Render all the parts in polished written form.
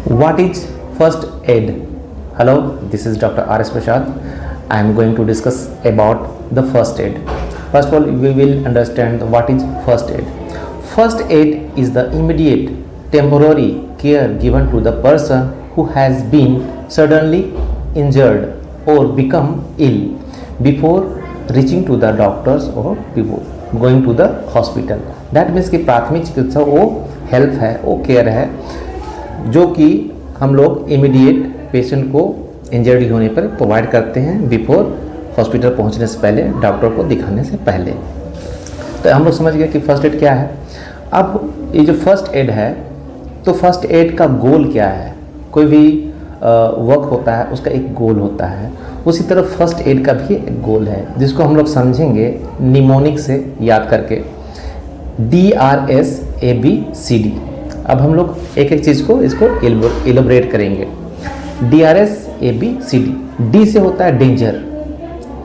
What is first aid? Hello, this is Dr. R.S. Prasad. I am going to discuss about the first aid. First of all, we will understand what is first aid. First aid is the immediate temporary care given to the person who has been suddenly injured or become ill before reaching to the doctors or before going to the hospital. That means कि प्राथमिक चिकित्सा वो help है, वो care है जो कि हम लोग इमीडिएट पेशेंट को इंजर्डी होने पर प्रोवाइड करते हैं बिफोर हॉस्पिटल पहुंचने से पहले, डॉक्टर को दिखाने से पहले। तो हम लोग समझ गए कि फर्स्ट एड क्या है। अब ये जो फर्स्ट एड है तो फर्स्ट एड का गोल क्या है। कोई भी वर्क होता है उसका एक गोल होता है, उसी तरह फर्स्ट एड का भी एक गोल है जिसको हम लोग समझेंगे निमोनिक से याद करके, DRSABCD। अब हम लोग एक एक चीज़ को इसको एलोबरेट करेंगे। DRSABCD, डी से होता है डेंजर।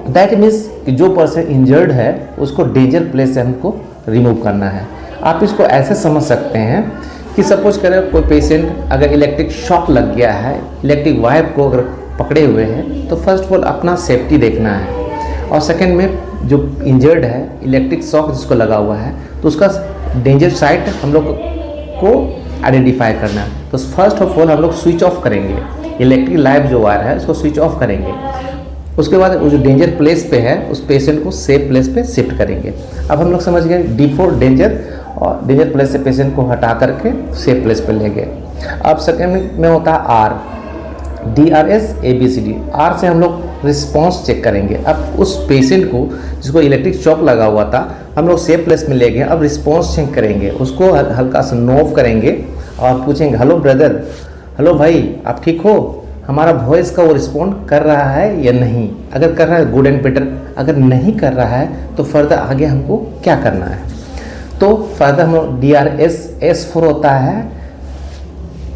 दैट मीन्स कि जो पर्सन इंजर्ड है उसको डेंजर प्लेस से हमको रिमूव करना है। आप इसको ऐसे समझ सकते हैं कि सपोज करें कोई पेशेंट अगर इलेक्ट्रिक शॉक लग गया है, इलेक्ट्रिक वायर को अगर पकड़े हुए हैं तो फर्स्ट ऑफ ऑल अपना सेफ्टी देखना है, और सेकेंड में जो इंजर्ड है इलेक्ट्रिक शॉक जिसको लगा हुआ है तो उसका डेंजर साइट हम लोग को आइडेंटिफाई करना है। तो फर्स्ट ऑफ ऑल हम लोग स्विच ऑफ करेंगे, इलेक्ट्रिक लाइव जो वायर है उसको स्विच ऑफ करेंगे। उसके बाद वो जो डेंजर प्लेस पे है उस पेशेंट को सेफ प्लेस पे शिफ्ट करेंगे। अब हम लोग समझ गए D4 डेंजर, और डेंजर प्लेस से पेशेंट को हटा करके सेफ प्लेस पे ले गए। अब सेकेंड में होता है R, DRSABCD। R से हम लोग रिस्पॉन्स चेक करेंगे। अब उस पेशेंट को जिसको इलेक्ट्रिक शॉक लगा हुआ था हम लोग सेफ प्लेस में ले गए, अब रिस्पॉन्स चेक करेंगे, उसको हल्का सा नोव करेंगे और पूछेंगे हेलो ब्रदर, हेलो भाई आप ठीक हो, हमारा वॉइस का वो रिस्पॉन्ड कर रहा है या नहीं। अगर कर रहा है गुड एंड बेटर, अगर नहीं कर रहा है तो फर्दर आगे हमको क्या करना है। तो फर्दर हम लोग DRS होता है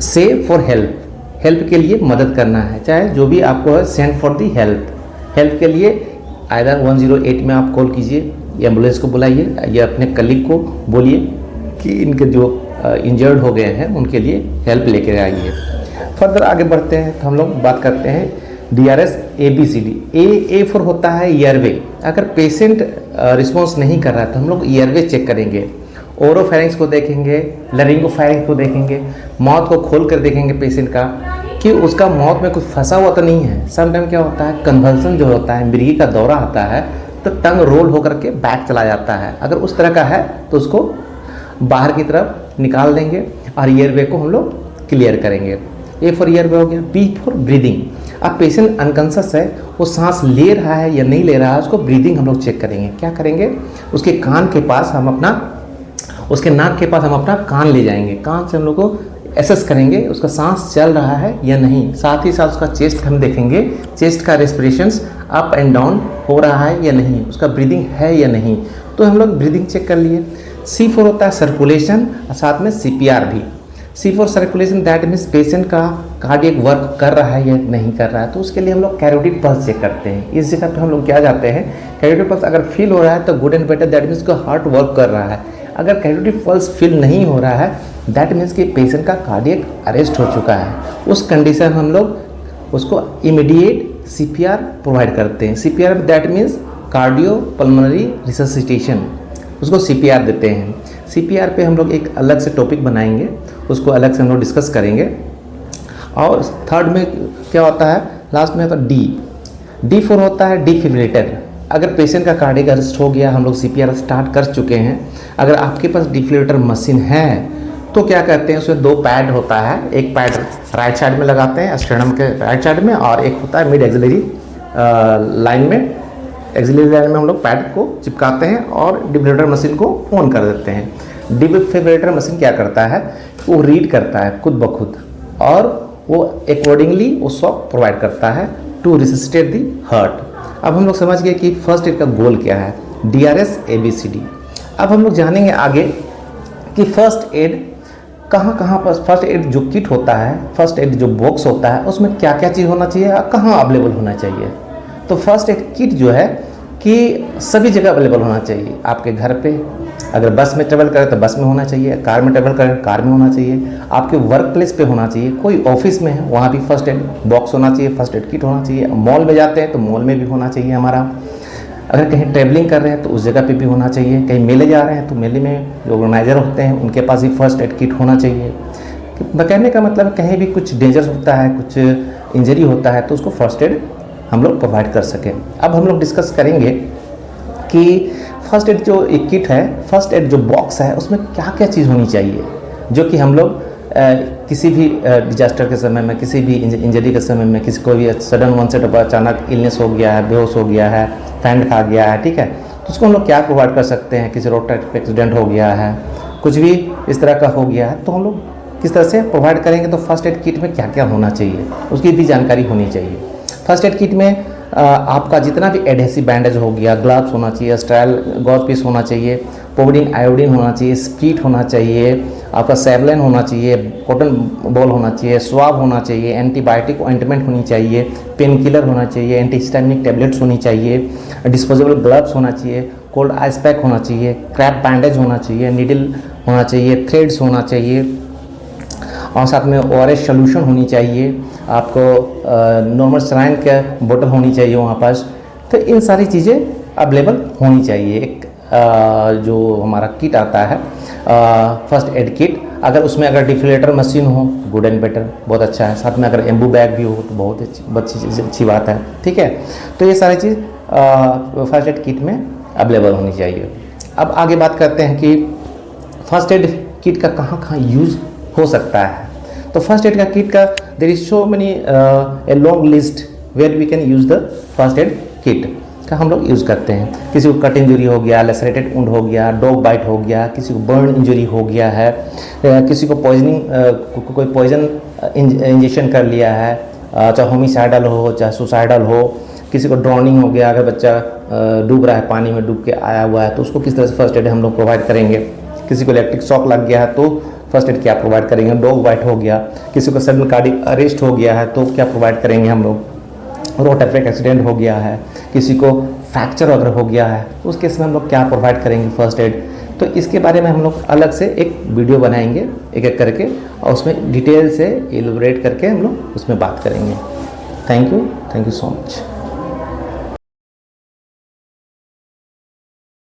से फॉर हेल्प, हेल्प के लिए मदद करना है, चाहे जो भी आपको है send for the help. Help के लिए आइदर 108 में आप कॉल कीजिए, एम्बुलेंस को बुलाइए या अपने कलीग को बोलिए कि इनके जो इंजर्ड हो गए हैं उनके लिए हेल्प लेके आइए। फर्दर आगे बढ़ते हैं तो हम लोग बात करते हैं DRSABCD। ए फॉर होता है ईयरवे। अगर पेशेंट रिस्पॉन्स नहीं कर रहा है तो हम लोग ईयरवे चेक करेंगे, ओरोफेरिंक्स को देखेंगे, लरिंगोफेरिंक्स को देखेंगे, माउथ को खोल कर देखेंगे पेशेंट का कि उसका माउथ में कुछ फंसा हुआ तो नहीं है। समटाइम क्या होता है कन्वल्सन जो होता है, मिर्गी का दौरा आता है तो टंग रोल होकर के बैक चला जाता है। अगर उस तरह का है तो उसको बाहर की तरफ निकाल देंगे और ईयरवे को हम लोग क्लियर करेंगे। ए फॉर ईयरवे हो गया। B for breathing. अब पेशेंट अनकॉन्शियस है, वो सांस ले रहा है या नहीं ले रहा है, उसको ब्रीदिंग हम लोग चेक करेंगे। क्या करेंगे, उसके कान के पास हम अपना, उसके नाक के पास हम अपना कान ले जाएंगे, कान से हम लोग को एसेस करेंगे उसका सांस चल रहा है या नहीं। साथ ही साथ उसका चेस्ट हम देखेंगे, चेस्ट का रेस्पिरेशंस अप एंड डाउन हो रहा है या नहीं, उसका ब्रीदिंग है या नहीं। तो हम लोग ब्रीदिंग चेक कर लिए। C4 होता है सर्कुलेशन और साथ में CPR भी। C4 circulation, that means patient का कार्डियक वर्क कर रहा है या नहीं कर रहा है, तो उसके लिए हम लोग कैरोटिड पल्स चेक करते हैं। इस जगह पे हम लोग क्या जाते हैं, कैरोटिड पल्स अगर फील हो रहा है तो good and better, that means का हार्ट वर्क कर रहा है। अगर कैरोटिड पल्स फील नहीं हो रहा है दैट मीन्स कि पेशेंट का कार्डियक अरेस्ट हो चुका है। उस कंडीशन में हम लोग उसको इमीडिएट CPR प्रोवाइड करते हैं। CPR that means cardio pulmonary resuscitation, उसको CPR देते हैं। CPR पे हम लोग एक अलग से टॉपिक बनाएंगे, उसको अलग से हम लोग डिस्कस करेंगे। और थर्ड में क्या होता है, लास्ट में होता है D4 होता है डिफिब्रिलेटर। अगर पेशेंट का कार्डियक अरेस्ट हो गया, हम लोग CPR स्टार्ट कर चुके हैं, अगर आपके पास डिफिब्रिलेटर मशीन है तो क्या कहते हैं, उसमें 2 पैड होता है। एक पैड राइट साइड में लगाते हैं स्टेर्नम के राइट साइड में, और एक होता है मिड एक्सिलरी लाइन में, एक्सिलरी लाइन में हम लोग पैड को चिपकाते हैं और डिफिब्रिलेटर मशीन को ऑन कर देते हैं। डिफिब्रिलेटर मशीन क्या करता है, वो रीड करता है खुद ब खुद और वो अकॉर्डिंगली वो शॉक प्रोवाइड करता है टू रिससिटेट दी हार्ट। अब हम लोग समझ गए कि फर्स्ट एड का गोल क्या है, DRSABCD। अब हम लोग जानेंगे आगे कि फर्स्ट एड कहाँ पर, फर्स्ट एड जो किट होता है, फर्स्ट एड जो बॉक्स होता है उसमें क्या क्या चीज़ होना चाहिए और कहाँ अवेलेबल होना चाहिए। तो फर्स्ट एड किट जो है कि सभी जगह अवेलेबल होना चाहिए, आपके घर पे, अगर बस में ट्रेवल करें तो बस में होना चाहिए, कार में ट्रेवल करें कार में होना चाहिए, आपके वर्क प्लेस पे होना चाहिए, कोई ऑफिस में है वहाँ भी फर्स्ट एड बॉक्स होना चाहिए, फर्स्ट एड किट होना चाहिए, मॉल में जाते हैं तो मॉल में भी होना चाहिए हमारा, अगर कहीं ट्रैवलिंग कर रहे हैं तो उस जगह पे भी होना चाहिए, कहीं मेले जा रहे हैं तो मेले में जो ऑर्गेनाइजर होते हैं उनके पास भी फर्स्ट एड किट होना चाहिए। कहने का मतलब कहीं भी कुछ डेंजर होता है, कुछ इंजरी होता है तो उसको फर्स्ट एड हम लोग प्रोवाइड कर सकें। अब हम लोग डिस्कस करेंगे कि फर्स्ट एड जो एक किट है, फर्स्ट एड जो बॉक्स है उसमें क्या क्या चीज़ होनी चाहिए, जो कि हम लोग किसी भी डिजास्टर के समय में, किसी भी इंजरी के समय में, किसी को भी सडन वन से अचानक इलनेस हो गया है, बेहोश हो गया है, फैंड खा गया है, ठीक है, तो उसको हम लोग क्या प्रोवाइड कर सकते हैं, किसी रोड एक्सीडेंट हो गया है, कुछ भी इस तरह का हो गया है तो हम लोग किस तरह से प्रोवाइड करेंगे, तो फर्स्ट एड किट में क्या क्या होना चाहिए उसकी भी जानकारी होनी चाहिए। फर्स्ट एड किट में आपका जितना भी एडहेसिव बैंडेज हो गया, ग्लव्स होना चाहिए, स्टाइल गॉज पीस होना चाहिए, पोविडीन आयोडीन होना चाहिए, स्प्रीट होना चाहिए, आपका सेवलाइन होना चाहिए, कॉटन बॉल होना चाहिए, स्वाब होना चाहिए, एंटीबायोटिक ऑइंटमेंट होनी चाहिए, पेन किलर होना चाहिए, एंटीहिस्टामिनिक टैबलेट्स होनी चाहिए, डिस्पोजेबल ग्लव्स होना चाहिए, कोल्ड आइस पैक होना चाहिए, क्रैप बैंडेज होना चाहिए, नीडल होना चाहिए, थ्रेड्स होना चाहिए और साथ में ORS सोल्यूशन होनी चाहिए, आपको नॉर्मल सलाइन का बोतल होनी चाहिए वहाँ पास। तो इन सारी चीज़ें अवेलेबल होनी चाहिए। एक जो हमारा किट आता है फर्स्ट एड किट, अगर उसमें अगर डिफिलेटर मशीन हो गुड एंड बेटर, बहुत अच्छा है, साथ में अगर एम्बू बैग भी हो तो बहुत अच्छी बात है, ठीक है। तो ये सारी चीज़ फर्स्ट एड किट में अवेलेबल होनी चाहिए। अब आगे बात करते हैं कि फर्स्ट एड किट का कहाँ कहाँ यूज़ हो सकता है। तो फर्स्ट एड का किट का there is so many a long list where we can use the first aid kit का हम लोग यूज़ करते हैं। किसी को कट इंजरी हो गया, लेसरेटेड वुंड हो गया, डॉग बाइट हो गया, किसी को बर्न इंजरी हो गया है, किसी को पॉइजनिंग कोई पॉइजन इंजेक्शन कर लिया है, चाहे होमिसाइडल हो चाहे सुसाइडल हो, किसी को ड्रॉनिंग हो गया, अगर बच्चा डूब रहा है, पानी में डूब के आया हुआ है तो उसको किस तरह से फर्स्ट एड हम लोग प्रोवाइड करेंगे। किसी को इलेक्ट्रिक शॉक लग गया है तो फर्स्ट एड क्या प्रोवाइड करेंगे। डॉग बाइट हो गया, किसी को सडन कार्डियक अरेस्ट हो गया है तो क्या प्रोवाइड करेंगे हम लोग। रोड ट्रैफिक एक्सीडेंट हो गया है, किसी को फ्रैक्चर वगैरह हो गया है तो उस केस में हम लोग क्या प्रोवाइड करेंगे फर्स्ट एड। तो इसके बारे में हम लोग अलग से एक वीडियो बनाएंगे एक एक करके और उसमें डिटेल से एलैबोरेट करके हम लोग उसमें बात करेंगे। Thank you so much.